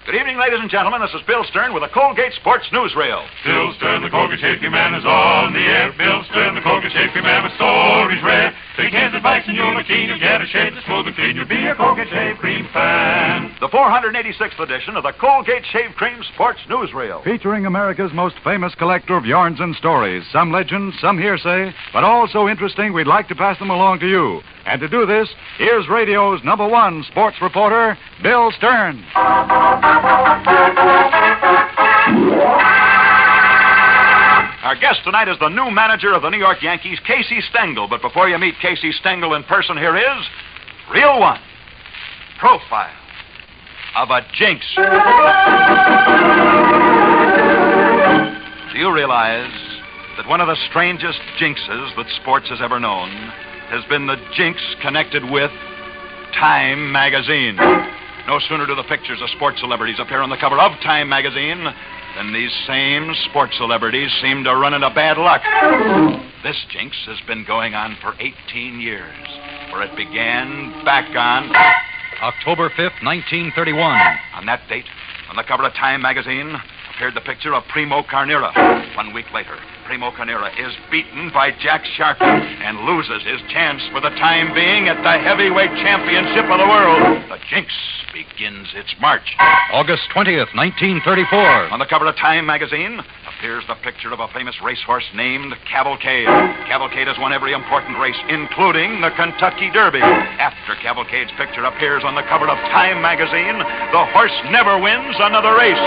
Good evening, ladies and gentlemen. This is Bill Stern with the Colgate Sports Newsreel. Bill Stern, the Colgate Safety Man, is on the air. Bill Stern, the Colgate Safety Man, with stories rare. Take his advice and you'll be keen. You'll get a shade that's smooth and clean. You'll be a Colgate Shave Cream fan. The 486th edition of the Colgate Shave Cream Sports Newsreel. Featuring America's most famous collector of yarns and stories. Some legends, some hearsay, but all so interesting we'd like to pass them along to you. And to do this, here's radio's #1 sports reporter, Bill Stern. Our guest tonight is the new manager of the New York Yankees, Casey Stengel. But before you meet Casey Stengel in person, here is Reel 1. Profile of a jinx. Do you realize that one of the strangest jinxes that sports has ever known has been the jinx connected with Time magazine? No sooner do the pictures of sports celebrities appear on the cover of Time magazine than these same sports celebrities seem to run into bad luck. This jinx has been going on for 18 years, for it began back on October 5th, 1931. On that date, on the cover of Time magazine, appeared the picture of Primo Carnera. 1 week later, Primo Carnera is beaten by Jack Sharkey and loses his chance for the time being at the heavyweight championship of the world. The jinx begins its march. August 20th, 1934. On the cover of Time magazine appears the picture of a famous racehorse named Cavalcade. Cavalcade has won every important race, including the Kentucky Derby. After Cavalcade's picture appears on the cover of Time magazine, the horse never wins another race.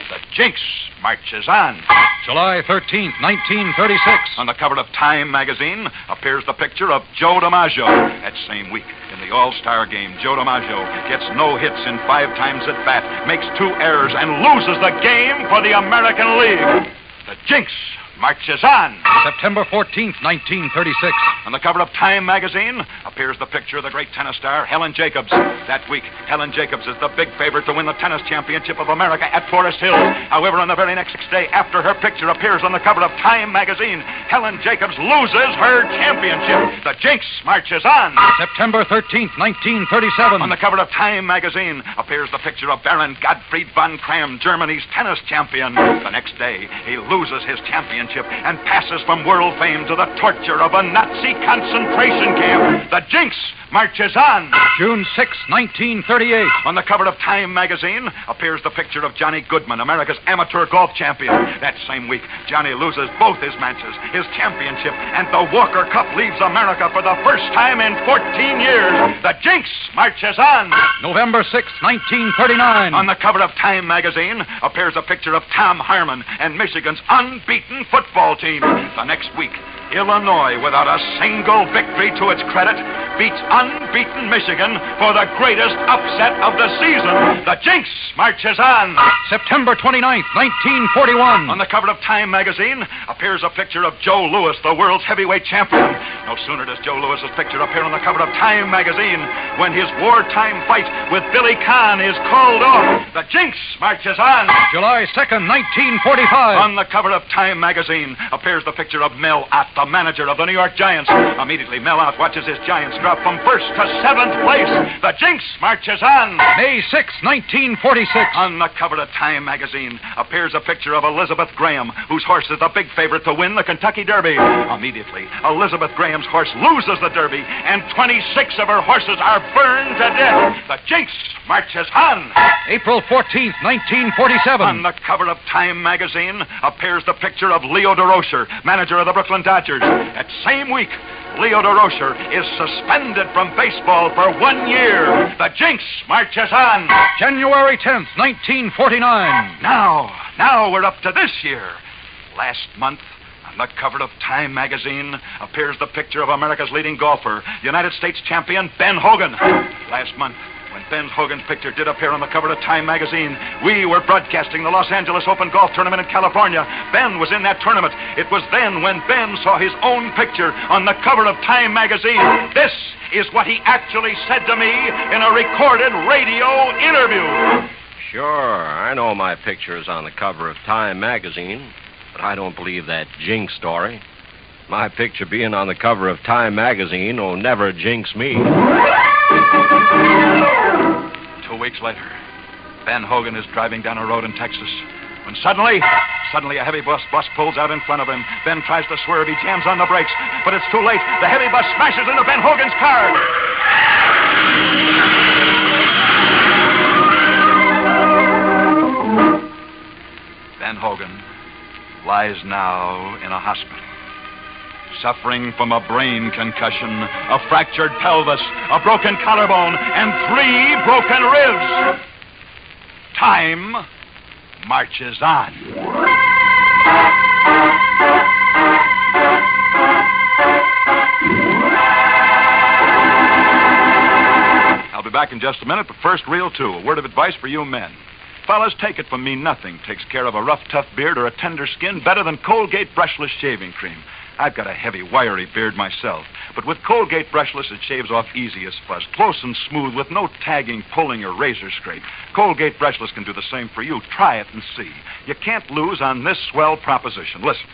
The jinx marches on. July 13th, 1936. On the cover of Time magazine appears the picture of Joe DiMaggio. That same week, in the All-Star game, Joe DiMaggio gets no hits in 5 times at bat, makes 2 errors, and loses the game for the American League. The jinx marches on. September 14th, 1936. On the cover of Time magazine appears the picture of the great tennis star, Helen Jacobs. That week, Helen Jacobs is the big favorite to win the tennis championship of America at Forest Hills. However, on the very next day after her picture appears on the cover of Time magazine, Helen Jacobs loses her championship. The jinx marches on. September 13th, 1937. On the cover of Time magazine appears the picture of Baron Gottfried von Kram, Germany's tennis champion. The next day, he loses his championship and passes from world fame to the torture of a Nazi concentration camp. The jinx marches on. June 6, 1938. On the cover of Time magazine appears the picture of Johnny Goodman, America's amateur golf champion. That same week, Johnny loses both his matches, his championship, and the Walker Cup leaves America for the first time in 14 years. The jinx marches on. November 6, 1939. On the cover of Time magazine appears a picture of Tom Harmon and Michigan's unbeaten football team. The next week, Illinois, without a single victory to its credit, beats unbeaten Michigan for the greatest upset of the season. The jinx marches on. September 29th, 1941. On the cover of Time magazine appears a picture of Joe Louis, the world's heavyweight champion. No sooner does Joe Louis's picture appear on the cover of Time magazine when his wartime fight with Billy Conn is called off. The jinx marches on. July 2nd, 1945. On the cover of Time magazine appears the picture of Mel Ott, the manager of the New York Giants. Immediately, Mel Ott watches his Giants drop from 1st to 7th place. The jinx marches on. May 6, 1946. On the cover of Time magazine appears a picture of Elizabeth Graham, whose horse is the big favorite to win the Kentucky Derby. Immediately, Elizabeth Graham's horse loses the Derby, and 26 of her horses are burned to death. The jinx marches on. April 14th, 1947. On the cover of Time magazine appears the picture of Leo DeRocher, manager of the Brooklyn Dodgers. That same week, Leo DeRocher is suspended from baseball for 1 year. The jinx marches on. January 10th, 1949. Now we're up to this year. Last month, on the cover of Time magazine appears the picture of America's leading golfer, United States champion Ben Hogan. Last month, when Ben Hogan's picture did appear on the cover of Time magazine, we were broadcasting the Los Angeles Open Golf Tournament in California. Ben was in that tournament. It was then when Ben saw his own picture on the cover of Time magazine. This is what he actually said to me in a recorded radio interview. Sure, I know my picture is on the cover of Time magazine, but I don't believe that jinx story. My picture being on the cover of Time magazine will never jinx me. 2 weeks later, Ben Hogan is driving down a road in Texas when suddenly a heavy bus pulls out in front of him. Ben tries to swerve. He jams on the brakes, but it's too late. The heavy bus smashes into Ben Hogan's car. Ben Hogan lies now in a hospital, suffering from a brain concussion, a fractured pelvis, a broken collarbone, and 3 broken ribs. Time marches on. I'll be back in just a minute, but first, reel 2, a word of advice for you men. Fellas, take it from me, nothing takes care of a rough, tough beard or a tender skin better than Colgate brushless shaving cream. I've got a heavy, wiry beard myself, but with Colgate brushless, it shaves off easy as fuzz, close and smooth, with no tagging, pulling, or razor scrape. Colgate brushless can do the same for you. Try it and see. You can't lose on this swell proposition. Listen.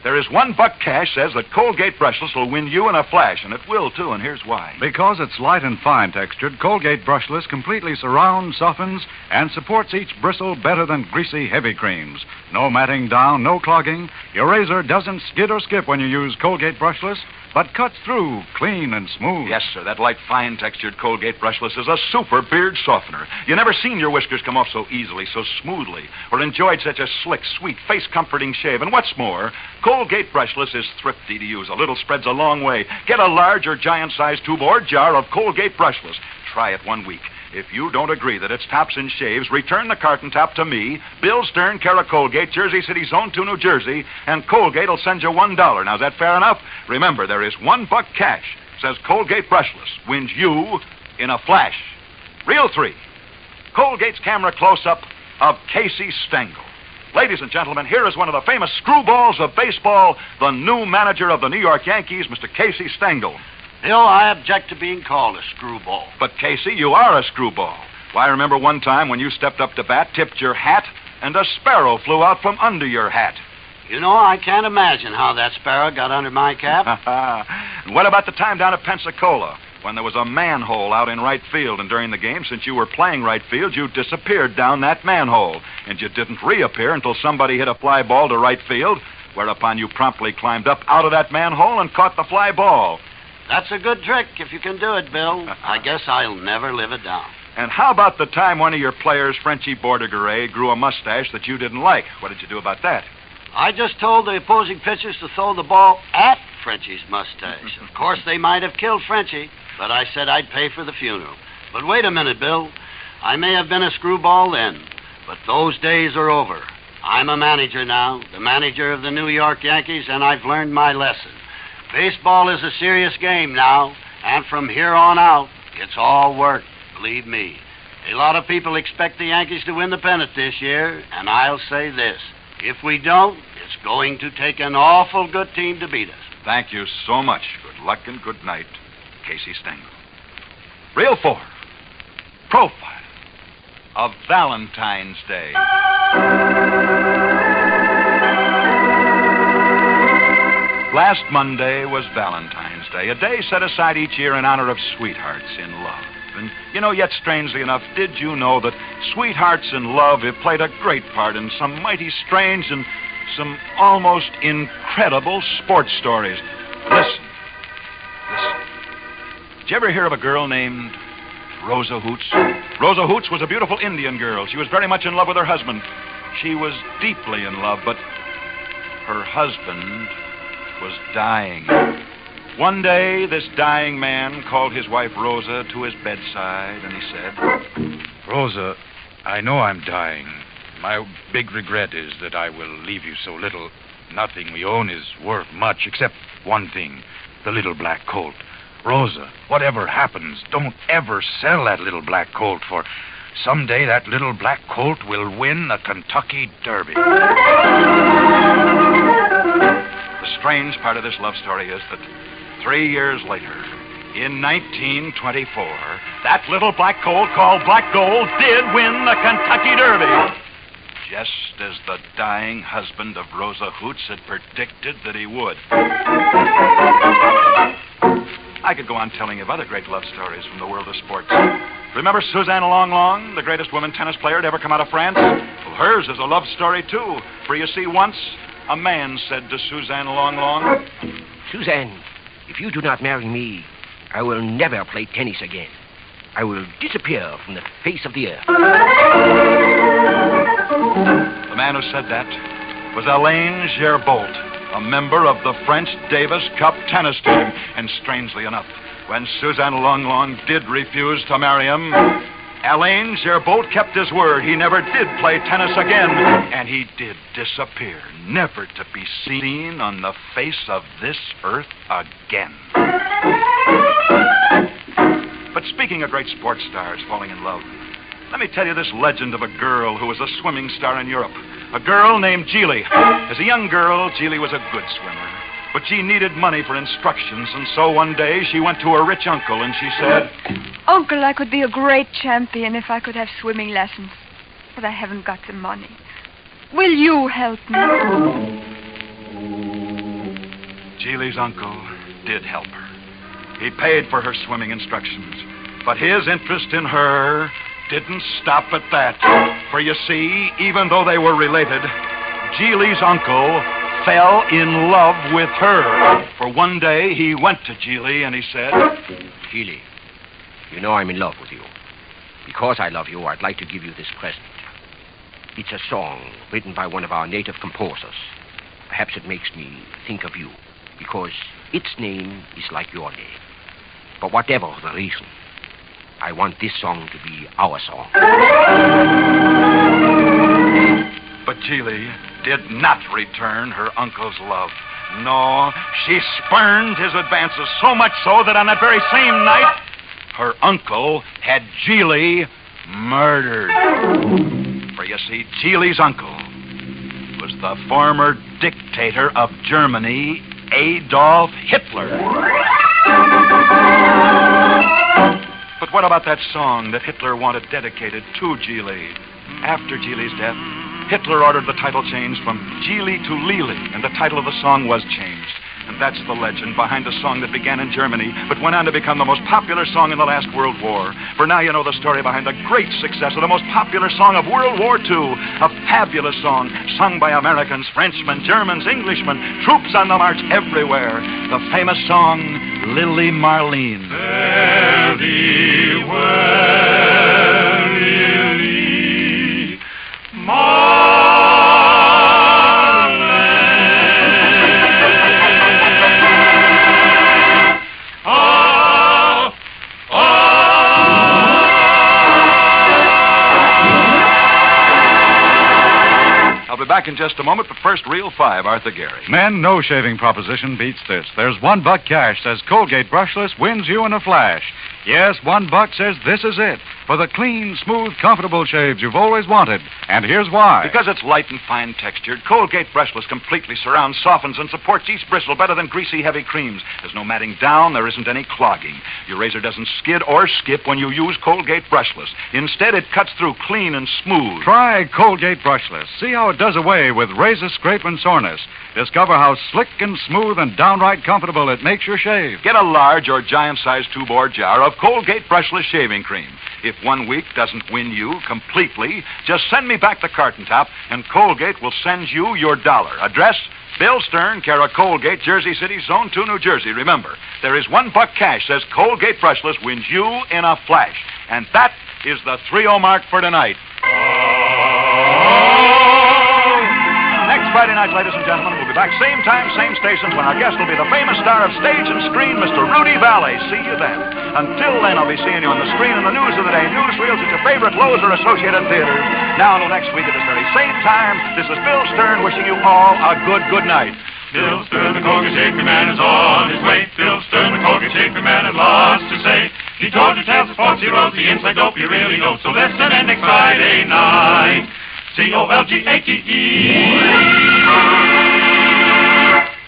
There is $1 cash says that Colgate brushless will win you in a flash, and it will, too, and here's why. Because it's light and fine textured, Colgate brushless completely surrounds, softens, and supports each bristle better than greasy, heavy creams. No matting down, no clogging. Your razor doesn't skid or skip when you use Colgate brushless, but cuts through clean and smooth. Yes, sir. That light, fine textured Colgate brushless is a super beard softener. You never seen your whiskers come off so easily, so smoothly, or enjoyed such a slick, sweet, face-comforting shave. And what's more, Colgate brushless is thrifty to use. A little spreads a long way. Get a large or giant-sized tube or jar of Colgate brushless. Try it 1 week. If you don't agree that it's tops and shaves, return the carton top to me, Bill Stern, care of Colgate, Jersey City, Zone 2, New Jersey, and Colgate will send you $1. Now, is that fair enough? Remember, there is $1 cash. Says Colgate brushless. Wins you in a flash. Reel 3. Colgate's camera close-up of Casey Stengel. Ladies and gentlemen, here is one of the famous screwballs of baseball, the new manager of the New York Yankees, Mr. Casey Stengel. Bill, I object to being called a screwball. But, Casey, you are a screwball. Why, I remember one time when you stepped up to bat, tipped your hat, and a sparrow flew out from under your hat. You know, I can't imagine how that sparrow got under my cap. And what about the time down at Pensacola, when there was a manhole out in right field, and during the game, since you were playing right field, you disappeared down that manhole, and you didn't reappear until somebody hit a fly ball to right field, whereupon you promptly climbed up out of that manhole and caught the fly ball. That's a good trick if you can do it, Bill. I guess I'll never live it down. And how about the time one of your players, Frenchie Bordegaray, grew a mustache that you didn't like? What did you do about that? I just told the opposing pitchers to throw the ball at Frenchie's mustache. Of course, they might have killed Frenchie, but I said I'd pay for the funeral. But wait a minute, Bill. I may have been a screwball then, but those days are over. I'm a manager now, the manager of the New York Yankees, and I've learned my lesson. Baseball is a serious game now, and from here on out, it's all work, believe me. A lot of people expect the Yankees to win the pennant this year, and I'll say this. If we don't, it's going to take an awful good team to beat us. Thank you so much. Good luck and good night, Casey Stengel. Reel 4. Profile of Valentine's Day. Last Monday was Valentine's Day, a day set aside each year in honor of sweethearts in love. And, you know, yet strangely enough, did you know that sweethearts in love have played a great part in some mighty strange and some almost incredible sports stories? Listen. Did you ever hear of a girl named Rosa Hoots? Rosa Hoots was a beautiful Indian girl. She was very much in love with her husband. She was deeply in love, but her husband was dying. One day, this dying man called his wife Rosa to his bedside, and he said, Rosa, I know I'm dying. My big regret is that I will leave you so little. Nothing we own is worth much, except one thing, the little black colt. Rosa, whatever happens, don't ever sell that little black colt, for someday that little black colt will win the Kentucky Derby. The strange part of this love story is that 3 years later, in 1924, that little black colt called Black Gold did win the Kentucky Derby. Just as the dying husband of Rosa Hoots had predicted that he would. I could go on telling you of other great love stories from the world of sports. Remember Suzanne Long, the greatest woman tennis player to ever come out of France? Well, hers is a love story, too. For you see, once a man said to Suzanne Long, Suzanne, if you do not marry me, I will never play tennis again. I will disappear from the face of the earth. The man who said that was Alain Gerbault, a member of the French Davis Cup tennis team. And strangely enough, when Suzanne Long did refuse to marry him, Alain Gerbault kept his word. He never did play tennis again. And he did disappear, never to be seen on the face of this earth again. But speaking of great sports stars falling in love, let me tell you this legend of a girl who was a swimming star in Europe. A girl named Geely. As a young girl, Geely was a good swimmer. But she needed money for instructions, and so one day she went to her rich uncle and she said, Uncle, I could be a great champion if I could have swimming lessons. But I haven't got the money. Will you help me? Geely's uncle did help her. He paid for her swimming instructions. But his interest in her didn't stop at that. For you see, even though they were related, Geely's uncle fell in love with her. For one day, he went to Geely and he said, Geely, you know I'm in love with you. Because I love you, I'd like to give you this present. It's a song written by one of our native composers. Perhaps it makes me think of you, because its name is like your name. But whatever the reason, I want this song to be our song. But Geely did not return her uncle's love. No, she spurned his advances, so much so that on that very same night, her uncle had Geely murdered. For you see, Geely's uncle was the former dictator of Germany, Adolf Hitler. But what about that song that Hitler wanted dedicated to Geely? After Geely's death, Hitler ordered the title changed from Geely to Lili, and the title of the song was changed. And that's the legend behind the song that began in Germany, but went on to become the most popular song in the last World War. For now you know the story behind the great success of the most popular song of World War II, a fabulous song sung by Americans, Frenchmen, Germans, Englishmen, troops on the march everywhere. The famous song, Lily Marlene. Fare thee well, Lily Marlene. Back in just a moment, but first, Reel 5, Arthur Gary. Men, no shaving proposition beats this. There's $1 cash says Colgate Brushless wins you in a flash. Yes, $1 says this is it. For the clean, smooth, comfortable shaves you've always wanted. And here's why. Because it's light and fine textured, Colgate Brushless completely surrounds, softens, and supports each bristle better than greasy, heavy creams. There's no matting down, there isn't any clogging. Your razor doesn't skid or skip when you use Colgate Brushless. Instead, it cuts through clean and smooth. Try Colgate Brushless. See how it does away with razor scrape and soreness. Discover how slick and smooth and downright comfortable it makes your shave. Get a large or giant-sized tube or jar of Colgate Brushless shaving cream. If 1 week doesn't win you completely, just send me back the carton top, and Colgate will send you your $1. Address, Bill Stern, care of Colgate, Jersey City, Zone 2, New Jersey. Remember, there is $1 cash says Colgate Brushless wins you in a flash. And that is the 3-0 mark for tonight. Next Friday night, ladies and gentlemen, we'll be back same time, same stations, when our guest will be the famous star of stage and screen, Mr. Rudy Valley. See you then. Until then, I'll be seeing you on the screen in the news of the day, newsreels at your favorite Lowe's or Associated theaters. Now, until next week at this very same time, this is Bill Stern wishing you all a good night. Bill Stern, the Colgate Shaker Man, is on his way. Bill Stern, the Colgate Shaker Man, has lots to say. He told you tales of sports, he wrote the inside dope you really know. So listen in next Friday night. Colgate.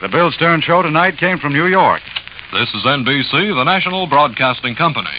The Bill Stern Show tonight came from New York. This is NBC, the national broadcasting company.